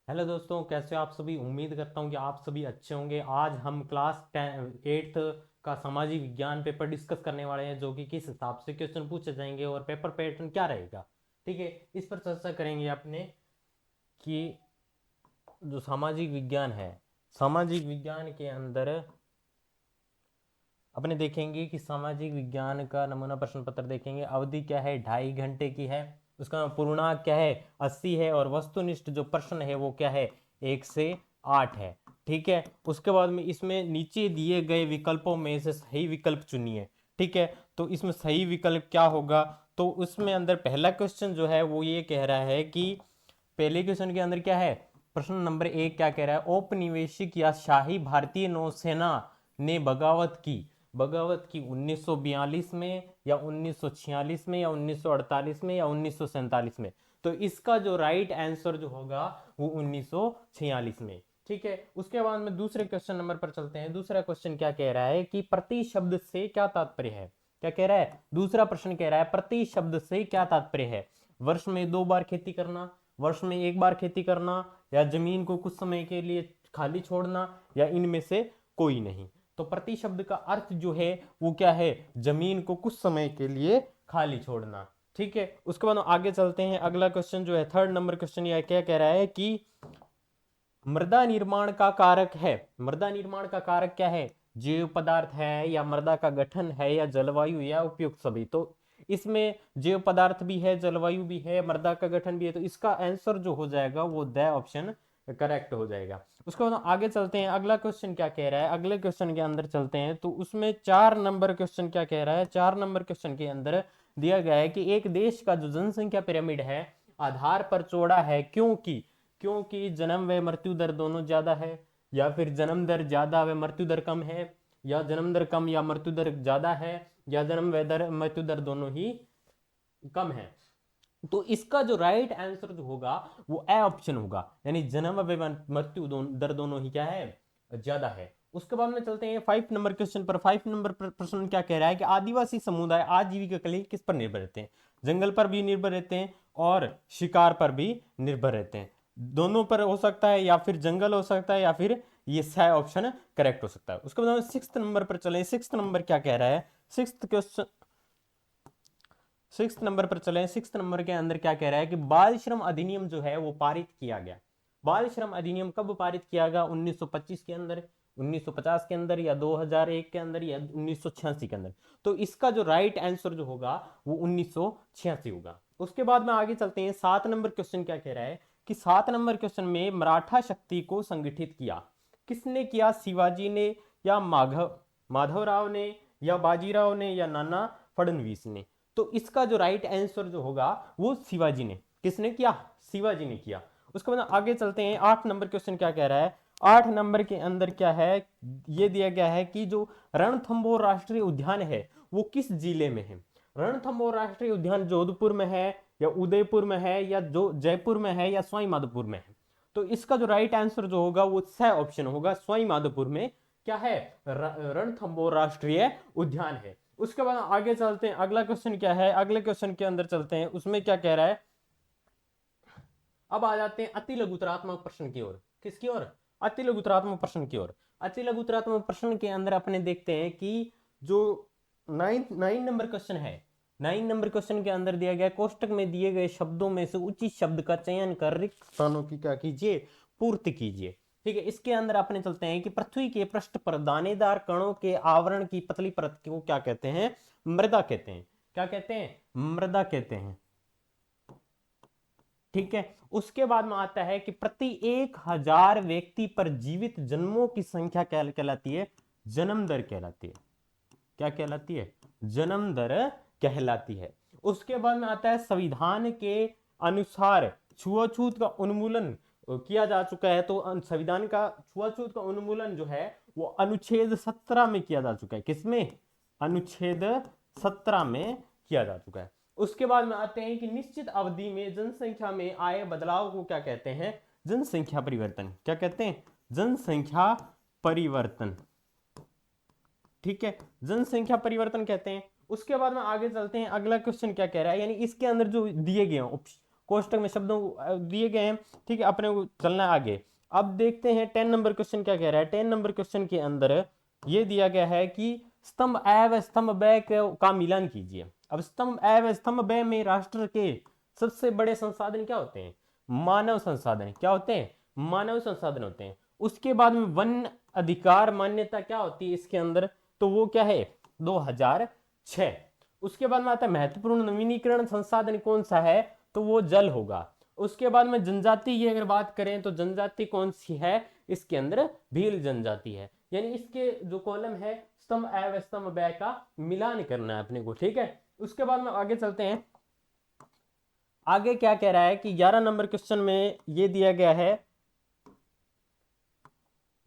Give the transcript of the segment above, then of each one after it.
Hello दोस्तों, कैसे हो आप सभी। उम्मीद करता हूँ कि आप सभी अच्छे होंगे। आज हम क्लास 8th का सामाजिक विज्ञान पेपर डिस्कस करने वाले हैं, जो कि किस हिसाब से क्वेश्चन पूछे जाएंगे और पेपर पैटर्न क्या रहेगा। ठीक है, इस पर चर्चा करेंगे अपने कि जो सामाजिक विज्ञान है, सामाजिक विज्ञान के अंदर अपने देखेंगे कि सामाजिक विज्ञान का नमूना प्रश्न पत्र देखेंगे। अवधि क्या है, 2.5 घंटे की है। उसका पूर्णांक क्या है, 80 है। और वस्तुनिष्ठ जो प्रश्न है वो क्या है, 1 से 8 है। ठीक है, उसके बाद में इसमें नीचे दिए गए विकल्पों में से सही विकल्प चुनिए। ठीक है, तो इसमें सही विकल्प क्या होगा, तो उसमें अंदर पहला क्वेश्चन जो है वो ये कह रहा है कि पहले क्वेश्चन के अंदर क्या है, प्रश्न नंबर 1 क्या कह रहा है, औपनिवेशिक या शाही भारतीय नौसेना ने बगावत की 1942 में या 1946 में या 1948 में या 1947 में। तो इसका जो राइट आंसर जो होगा वो 1946 में। ठीक है, उसके बाद में दूसरे क्वेश्चन नंबर पर चलते हैं। दूसरा क्वेश्चन क्या कह रहा है कि प्रति शब्द से क्या तात्पर्य है। क्या कह रहा है, दूसरा प्रश्न कह रहा है प्रति शब्द से क्या तात्पर्य है। वर्ष में 2 बार खेती करना, वर्ष में 1 बार खेती करना, या जमीन को कुछ समय के लिए खाली छोड़ना, या इनमें से कोई नहीं। तो प्रति शब्द का अर्थ जो है वो क्या है, जमीन को कुछ समय के लिए खाली छोड़ना। ठीक है, उसके बाद आगे चलते हैं। अगला क्वेश्चन जो है, थर्ड नंबर क्वेश्चन, यह क्या कह रहा है कि मृदा निर्माण का कारक है। मृदा निर्माण का कारक क्या है, जैव पदार्थ है या मृदा का गठन है या जलवायु या उपयुक्त सभी। तो इसमें जैव पदार्थ भी है, जलवायु भी है, मृदा का गठन भी है। तो इसका आंसर जो हो जाएगा वो द ऑप्शन करेक्ट हो जाएगा। उसके बाद आगे चलते हैं। अगला क्वेश्चन क्या कह रहा है, अगले क्वेश्चन के अंदर चलते हैं। तो उसमें 4 नंबर क्वेश्चन क्या कह रहा है, 4 नंबर क्वेश्चन के अंदर दिया गया है कि एक देश का जो जनसंख्या पिरामिड है आधार पर चौड़ा है, क्योंकि क्योंकि जन्म व मृत्यु दर दोनों ज्यादा है, या फिर जन्म दर ज्यादा व मृत्यु दर कम है, या जन्म दर कम या मृत्यु दर ज्यादा है, या जन्म व दर मृत्यु दर दोनों ही कम है। तो इसका जो राइट आंसर जो होगा वो ए ऑप्शन होगा, यानी जन्म व मृत्यु दर दोनों ही क्या है, ज्यादा है। उसके बाद में चलते हैं 5 नंबर क्वेश्चन पर। 5 नंबर प्रश्न क्या कह रहा है कि आदिवासी समुदाय आजीविका के लिए किस पर निर्भर रहते हैं। जंगल पर भी निर्भर रहते हैं और शिकार पर भी निर्भर रहते हैं। दोनों पर हो सकता है, या फिर जंगल हो सकता है, या फिर ये सा ऑप्शन करेक्ट हो सकता है। उसके बाद 6 नंबर पर चले। 6 नंबर क्या कह रहा है, सिक्स क्वेश्चन 6 नंबर पर चले। 6 नंबर के अंदर क्या कह रहा है कि बाल श्रम अधिनियम जो है वो पारित किया गया। बाल श्रम अधिनियम कब पारित किया गया, 1925 के अंदर, 1950 के अंदर, या 2001 के अंदर, या 1986 के अंदर। तो इसका जो राइट आंसर जो होगा वो 1986 होगा। उसके बाद में आगे चलते हैं। 7 नंबर क्वेश्चन क्या कह रहा है कि 7 नंबर क्वेश्चन में मराठा शक्ति को संगठित किया किसने किया, शिवाजी ने, या माधवराव ने, या बाजीराव ने, या नाना फडणवीस ने। तो इसका जो राइट आंसर जो होगा वो शिवाजी ने, किसने किया, शिवाजी ने किया। उसके बाद आगे चलते हैं। 8 नंबर क्वेश्चन क्या कह रहा है, 8 नंबर के अंदर क्या है, ये दिया गया है कि जो रणथंबोर राष्ट्रीय उद्यान है वो किस जिले में है। रणथंबोर राष्ट्रीय उद्यान जोधपुर में है, या उदयपुर में है, या जो जयपुर में है, या सवाई माधोपुर में है। तो इसका जो राइट आंसर जो होगा वो स ऑप्शन होगा, सवाई माधोपुर में क्या है, रणथंबोर राष्ट्रीय उद्यान है। उसके बाद आगे चलते हैं। अगला क्वेश्चन क्या है, अगले क्वेश्चन के अंदर चलते हैं। उसमें क्या कह रहा है, अब आ जाते हैं अति लघुतरात्मक प्रश्न की ओर। किसकी ओर, अति लघुतरात्मक प्रश्न की ओर। अति लघुतरात्मक प्रश्न के अंदर अपने देखते हैं कि जो 9 नंबर क्वेश्चन है, 9 नंबर क्वेश्चन के अंदर दिया गया कोष्टक में दिए गए शब्दों में से उचित शब्द का चयन कर रिक्त स्थानों की क्या कीजिए, पूर्ति कीजिए। ठीक है, इसके अंदर अपने चलते हैं कि पृथ्वी के पृष्ठ पर दानेदार कणों के आवरण की पतली परत को क्या कहते हैं, मृदा कहते हैं। क्या कहते हैं, मृदा कहते हैं। ठीक है, उसके बाद में आता है कि प्रति 1,000 व्यक्ति पर जीवित जन्मों की संख्या क्या कहलाती है, जन्म दर कहलाती है। क्या कहलाती है, जन्म दर कहलाती है। उसके बाद में आता है संविधान के अनुसार छुआछूत का उन्मूलन किया जा चुका है। तो संविधान का छुआछूत का उन्मूलन जो है वो अनुच्छेद 17 में किया जा चुका है। किसमें, अनुच्छेद 17 में किया जा चुका है। उसके बाद में आते हैं कि निश्चित अवधि में जनसंख्या में आए बदलाव को क्या कहते हैं, जनसंख्या परिवर्तन। क्या कहते हैं, जनसंख्या परिवर्तन। ठीक है, जनसंख्या परिवर्तन कहते हैं। उसके बाद में आगे चलते हैं। अगला क्वेश्चन क्या कह रहा है, यानी इसके अंदर जो दिए गए कोष्टक में शब्दों दिए गए हैं, ठीक है, अपने को चलना है आगे। अब देखते हैं 10 नंबर क्वेश्चन क्या कह रहा है। 10 नंबर क्वेश्चन के अंदर ये दिया गया है कि स्तंभ ए व स्तंभ ब का मिलान कीजिए। अब स्तंभ ए व स्तंभ ब में राष्ट्र के सबसे बड़े संसाधन क्या होते हैं? मानव संसाधन। क्या होते हैं? मानव संसाधन होते हैं। उसके बाद में वन अधिकार मान्यता क्या होती है इसके अंदर? तो वो क्या है? 2006। उसके बाद में आता है महत्वपूर्ण नवीनीकरण संसाधन कौन सा है? तो वो जल होगा। उसके बाद में जनजाति की अगर बात करें तो जनजाति कौन सी है इसके अंदर? भील जनजाति है। यानी इसके जो कॉलम है स्तंभ ए व स्तंभ ब का मिलान करना है अपने को, ठीक है। उसके बाद में आगे चलते हैं। आगे क्या कह रहा है कि 11 नंबर क्वेश्चन में ये दिया गया है।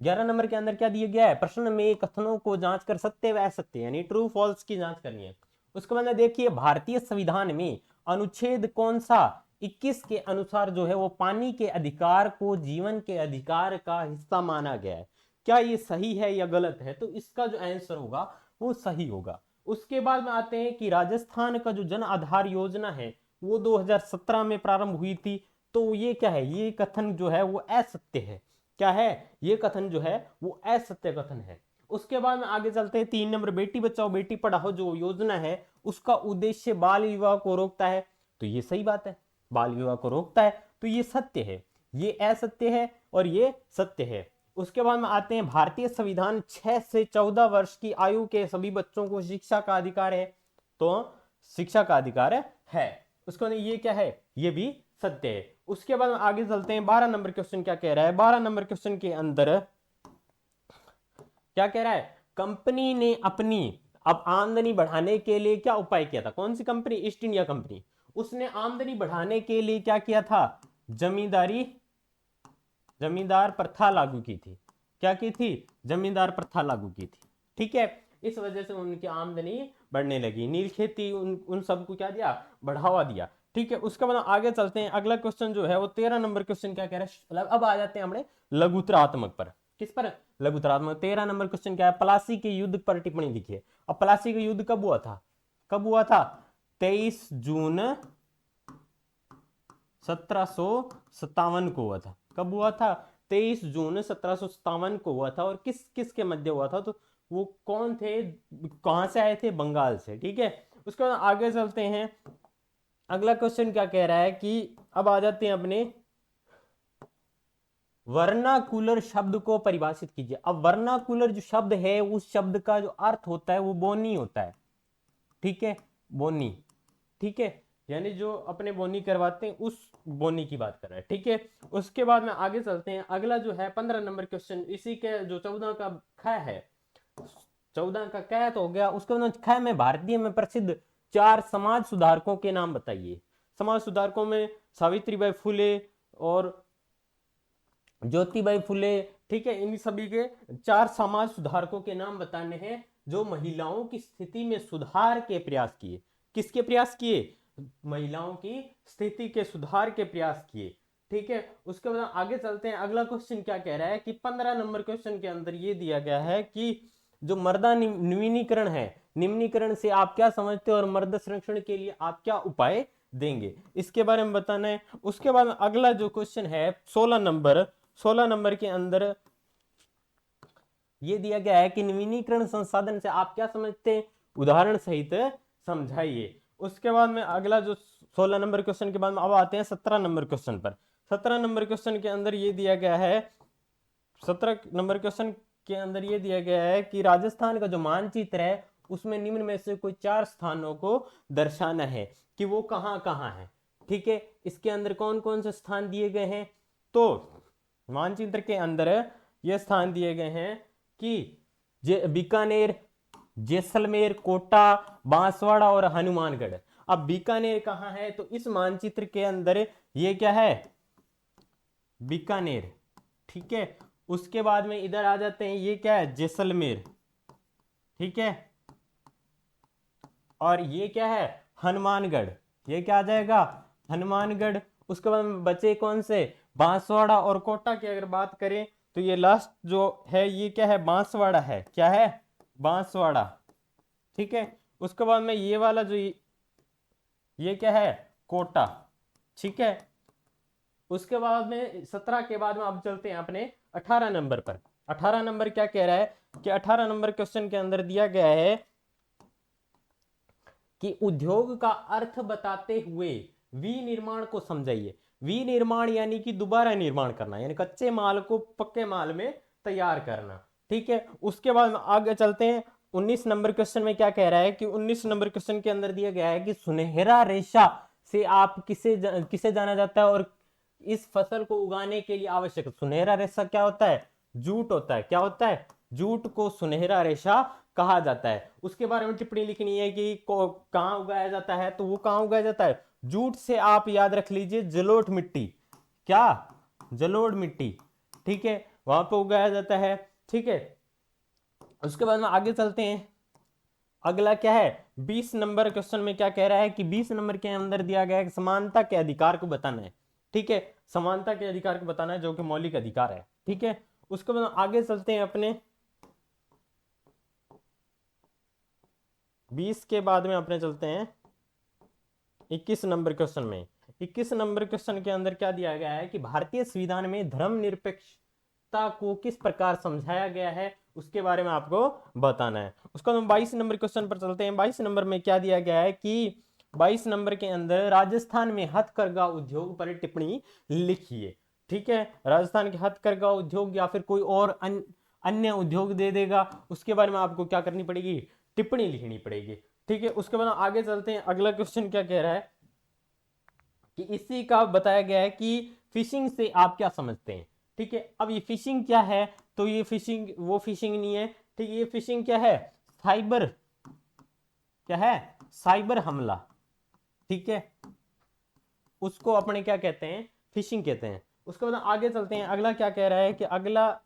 11 नंबर के अंदर क्या दिया गया है? प्रश्न में कथनों को जांच कर सत्य व असत्य यानी ट्रू फॉल्स की जांच करनी है। उसके बाद देखिए भारतीय संविधान में अनुच्छेद कौन सा 21 के अनुसार जो है वो पानी के अधिकार को जीवन के अधिकार का हिस्सा माना गया है। क्या ये सही है या गलत है? तो इसका जो आंसर होगा वो सही होगा। उसके बाद में आते हैं कि राजस्थान का जो जन आधार योजना है वो 2017 में प्रारंभ हुई थी। तो ये क्या है? ये कथन जो है वो असत्य है। क्या है? ये कथन जो है वो असत्य कथन है। उसके बाद में आगे चलते हैं। 3 नंबर बेटी बचाओ बेटी पढ़ाओ जो योजना है उसका उद्देश्य बाल विवाह को रोकता है। तो ये सही बात है, बाल विवाह को रोकता है, तो ये सत्य है। ये असत्य है और ये सत्य है। उसके बाद में आते हैं भारतीय संविधान 6 से 14 वर्ष की आयु के सभी बच्चों को शिक्षा का अधिकार है। तो शिक्षा का अधिकार है। उसके बाद ये क्या है? ये भी सत्य है। उसके बाद आगे चलते हैं। 12 नंबर क्वेश्चन क्या कह रहा है? 12 नंबर क्वेश्चन के अंदर क्या कह रहा है? कंपनी ने अपनी अब आमदनी बढ़ाने के लिए क्या उपाय किया था? कौन सी कंपनी? East India company. उसने आमदनी बढ़ाने के लिए क्या किया था? जमींदार प्रथा लागू की थी। क्या की थी? जमींदार प्रथा लागू की थी, ठीक है। इस वजह से उनकी आमदनी बढ़ने लगी। नील खेती उन सबको क्या दिया? बढ़ावा दिया, ठीक है। उसके बाद आगे चलते हैं। अगला क्वेश्चन जो है वो 13 नंबर क्वेश्चन क्या कह रहा है? अब आ जाते हैं हमने लघुतरात्मक पर। किस पर? लघुतरात्मक। 13 नंबर क्वेश्चन क्या है? प्लासी के युद्ध पर टिप्पणी लिखिए। अब प्लासी का युद्ध कब हुआ था? कब हुआ था? 23 जून 1757 को हुआ था। कब हुआ था? 23 जून 1757 को हुआ था। और किस किस के मध्य हुआ था? तो वो कौन थे? कहां से आए थे? बंगाल से, ठीक है। उसके बाद आगे चलते हैं। अगला क्वेश्चन क्या कह रहा है कि अब आ जाते हैं अपने वर्नाकुलर शब्द को परिभाषित कीजिए। अब वर्नाकुलर जो शब्द है उस शब्द का जो अर्थ होता है वो बोनी होता है, ठीक है, बोनी, ठीक है। यानी जो अपने बोनी करवाते हैं उस बोनी की बात कर रहा है, ठीक है। उसके बाद में आगे चलते हैं। अगला जो है 15 नंबर क्वेश्चन इसी के जो 14 का ख है, 14 का क तो हो गया। उसके बाद ख में भारतीय में प्रसिद्ध 4 समाज सुधारकों के नाम बताइए। समाज सुधारकों में सावित्रीबाई फुले और ज्योतिबाई फुले, ठीक है। इन सभी के 4 समाज सुधारकों के नाम बताने हैं जो महिलाओं की स्थिति में सुधार के प्रयास किए। किसके प्रयास किए? महिलाओं की स्थिति के सुधार के प्रयास किए, ठीक है। उसके बाद आगे चलते हैं। अगला क्वेश्चन क्या कह रहा है कि 15 नंबर क्वेश्चन के अंदर ये दिया गया है कि जो मर्दा नवीनीकरण है, निम्नीकरण से आप क्या समझते हो और मर्द संरक्षण के लिए आप क्या उपाय देंगे, इसके बारे में बताना है। उसके बाद अगला जो क्वेश्चन है 16 नंबर के अंदर ये दिया गया है कि नवीनीकरण संसाधन से आप क्या समझते हैं? उदाहरण सहित समझाइए। उसके बाद में अगला जो 16 नंबर क्वेश्चन के बाद में अब आते हैं 17 नंबर क्वेश्चन पर। 17 नंबर क्वेश्चन के अंदर ये दिया गया है 17 नंबर क्वेश्चन के अंदर ये दिया गया है कि राजस्थान का जो मानचित्र है उसमें निम्न में से कोई 4 स्थानों को दर्शाना है कि वो कहां कहां है, ठीक है। इसके अंदर कौन कौन से स्थान दिए गए हैं? तो मानचित्र के अंदर ये स्थान दिए गए हैं कि बीकानेर, जैसलमेर, कोटा, बांसवाड़ा और हनुमानगढ़। अब बीकानेर कहाँ है? तो इस मानचित्र के अंदर ये क्या है? बीकानेर, ठीक है। उसके बाद में इधर आ जाते हैं। ये क्या है? जैसलमेर, ठीक है। और ये क्या है? हनुमानगढ़। ये क्या आ जाएगा? हनुमानगढ़। उसके बाद में बचे कौन से? बांसवाड़ा और कोटा की अगर बात करें तो ये लास्ट जो है ये क्या है? बांसवाड़ा है। क्या है? बांसवाड़ा, ठीक है। उसके बाद में ये वाला जो ये क्या है? कोटा, ठीक है। उसके बाद में 17 के बाद में अब चलते हैं अपने 18 नंबर पर। 18 नंबर क्या कह रहा है कि 18 नंबर क्वेश्चन के अंदर दिया गया है कि उद्योग का अर्थ बताते हुए विनिर्माण को समझाइए। विनिर्माण यानी कि दोबारा निर्माण करना, यानी कच्चे माल को पक्के माल में तैयार करना, ठीक है। उसके बाद आगे चलते हैं 19 नंबर क्वेश्चन में क्या कह रहा है कि 19 नंबर क्वेश्चन के अंदर दिया गया है कि सुनहरा रेशा से आप किसे जाना जाता है और इस फसल को उगाने के लिए आवश्यक। सुनहरा रेशा क्या होता है? जूट होता है। क्या होता है? जूट को सुनहरा रेशा कहा जाता है। उसके बारे में टिप्पणी लिखनी है कि कहां उगाया जाता है, तो वो कहां उगाया जाता है? जूट से आप याद रख लीजिए जलोढ़ मिट्टी। क्या? जलोढ़ मिट्टी, ठीक है, वहां पे उगाया जाता है, ठीक है। उसके बाद में आगे चलते हैं। अगला क्या है 20 नंबर क्वेश्चन में क्या कह रहा है कि 20 नंबर के अंदर दिया गया है कि समानता के अधिकार को बताना है, ठीक है। समानता के अधिकार को बताना है जो कि मौलिक अधिकार है, ठीक है। उसके बाद आगे चलते हैं अपने 20 के बाद में अपने चलते हैं 21 नंबर क्वेश्चन में। 21 नंबर क्वेश्चन के अंदर क्या दिया गया है कि भारतीय संविधान में धर्मनिरपेक्षता को किस प्रकार समझाया गया है, उसके बारे में आपको बताना है। उसका हम 22 नंबर क्वेश्चन पर चलते हैं। 22 नंबर में क्या दिया गया है कि 22 नंबर के अंदर राजस्थान में हथकरघा उद्योग पर टिप्पणी लिखिए, ठीक है। राजस्थान के हथकरघा उद्योग या फिर कोई और अन्य उद्योग दे देगा, उसके बारे में आपको क्या करनी पड़ेगी? टिप्पणी लिखनी पड़ेगी, ठीक है। उसके बाद आगे चलते हैं। अगला क्वेश्चन क्या कह रहा है कि इसी का बताया गया है कि फिशिंग से आप क्या समझते हैं, ठीक है। अब ये फिशिंग क्या है? तो ये फिशिंग वो फिशिंग नहीं है, ठीक है। ये फिशिंग क्या है? साइबर, क्या है? साइबर हमला, ठीक है। उसको अपने क्या कहते हैं? फिशिंग कहते हैं। उसके बाद आगे चलते हैं। अगला क्या कह रहा है कि अगला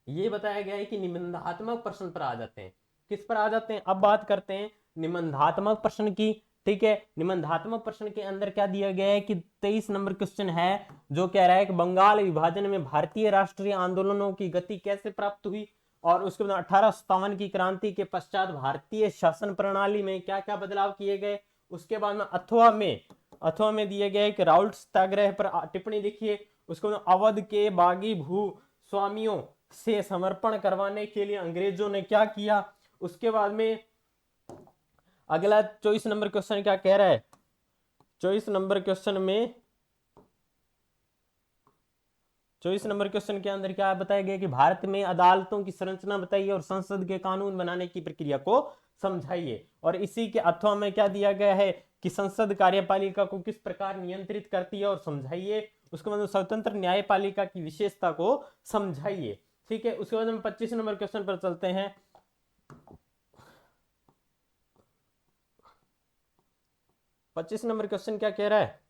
ये बताया गया है कि निबंधात्मक प्रश्न पर आ जाते हैं। किस पर आ जाते हैं? अब बात करते हैं निबंधात्मक प्रश्न की, ठीक है। निबंधात्मक प्रश्न के अंदर क्या दिया गया है कि 23 नंबर क्वेश्चन है जो कह रहा है कि बंगाल विभाजन में भारतीय राष्ट्रीय आंदोलनों की गति कैसे प्राप्त हुई, और उसके बाद 1857 की क्रांति के पश्चात भारतीय शासन प्रणाली में क्या क्या बदलाव किए गए। उसके बाद में अथवा में दिए गए कि राउल्ट सत्याग्रह पर टिप्पणी लिखिए। उसके बाद अवध के बागी भू स्वामियों से समर्पण करवाने के लिए अंग्रेजों ने क्या किया। उसके बाद में अगला 24 नंबर क्वेश्चन क्या कह रहा है? 24 नंबर क्वेश्चन में 24 नंबर क्वेश्चन के अंदर क्या बताया गया कि भारत में अदालतों की संरचना बताइए और संसद के कानून बनाने की प्रक्रिया को समझाइए। और इसी के अथवा में क्या दिया गया है कि संसद कार्यपालिका को किस प्रकार नियंत्रित करती है और समझाइए। उसके बाद स्वतंत्र न्यायपालिका की विशेषता को समझाइए, ठीक है। उसके बाद हम 25 नंबर क्वेश्चन पर चलते हैं। 25 नंबर क्वेश्चन क्या कह रहा है?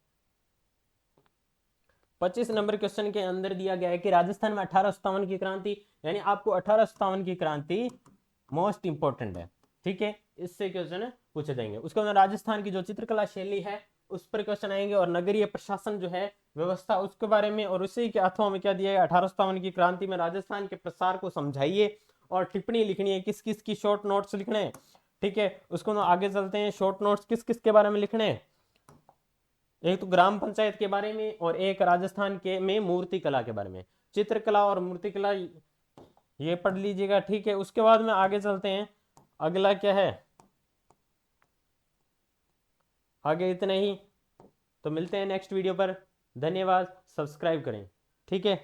25 नंबर क्वेश्चन के अंदर दिया गया है कि राजस्थान में 1857 की क्रांति, यानी आपको 1857 की क्रांति मोस्ट इंपोर्टेंट है, ठीक है। इससे क्वेश्चन पूछे जाएंगे। उसके बाद राजस्थान की जो चित्रकला शैली है उस पर क्वेश्चन आएंगे, और नगरीय प्रशासन जो है व्यवस्था उसके बारे में। और उसी के अथवा में क्या दिया है? 1857 की क्रांति में राजस्थान के प्रसार को समझाइए और टिप्पणी लिखनी है। किस किस की शॉर्ट नोट्स लिखने हैं, ठीक है। उसको आगे चलते हैं। शॉर्ट नोट्स किस किस के बारे में लिखने हैं? एक तो ग्राम पंचायत के बारे में, और एक राजस्थान के में मूर्ति कला के बारे में। चित्रकला और मूर्तिकला ये पढ़ लीजिएगा, ठीक है। उसके बाद में आगे चलते हैं। अगला क्या है? आगे इतना ही, तो मिलते हैं नेक्स्ट वीडियो पर। धन्यवाद, सब्सक्राइब करें, ठीक है।